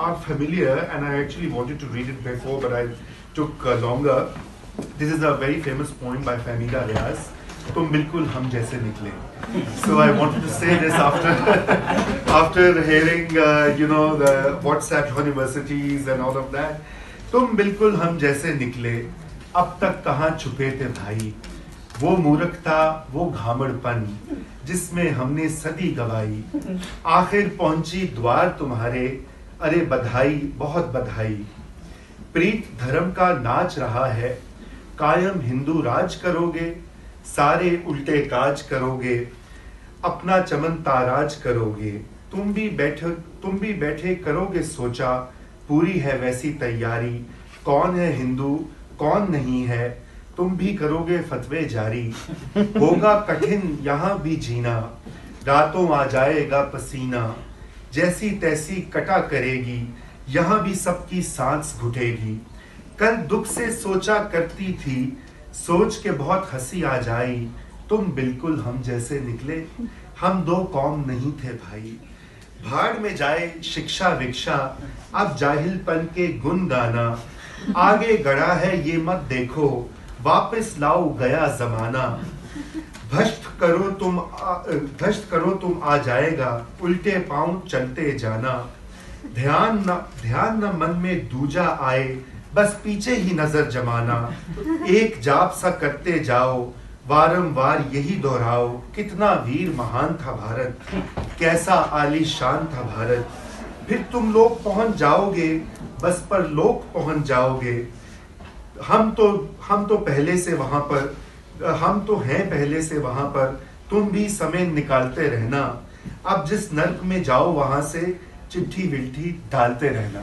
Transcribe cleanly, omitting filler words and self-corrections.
are familiar, and I actually wanted to read it before, but I took longer. This is a very famous poem by Fahmida Riaz. तुम बिल्कुल हम जैसे निकले. So I wanted to say this after hearing the WhatsApp universities and all of that. तुम बिल्कुल हम जैसे निकले, अब तक कहाँ छुपे थे भाई. वो मूर्खता, वो घामड़पन जिसमें हमने सदी गवाई. आखिर पहुंची द्वार तुम्हारे, अरे बधाई बहुत बधाई. प्रीत धर्म का नाच रहा है, कायम हिंदू राज करोगे, सारे उल्टे काज करोगे, अपना चमन ताराज करोगे. तुम भी बैठे करोगे सोचा, पूरी है वैसी तैयारी. कौन है हिंदू कौन नहीं है, तुम भी करोगे फतवे जारी. होगा कठिन यहाँ भी जीना, रातों आ जाएगा पसीना. जैसी तैसी कटा करेगी, यहाँ भी सबकी सांस घुटेगी. कल दुख से सोचा करती थी, सोच के बहुत हंसी आ जाई. तुम बिल्कुल हम जैसे निकले, हम दो कौम नहीं थे भाई. भाड़ में जाए शिक्षा विक्षा, अब जाहिलपन के गुण गाना. आगे गड़ा है ये मत देखो, वापस लाओ गया जमाना. भ्रष्ट करो तुम आ जाएगा, उल्टे पांव चलते जाना. ध्यान न मन में दूजा आए, बस पीछे ही नजर जमाना. एक जाप सा करते जाओ, वारंवार यही दोहराओ. कितना वीर महान था भारत, कैसा आलीशान था भारत. फिर तुम लोग पहुंच जाओगे, बस पर लोग पहुंच जाओगे. हम तो पहले से वहां पर, हम तो हैं पहले से वहां पर. तुम भी समय निकालते रहना, अब जिस नर्क में जाओ वहां से चिट्ठी विल्ठी डालते रहना.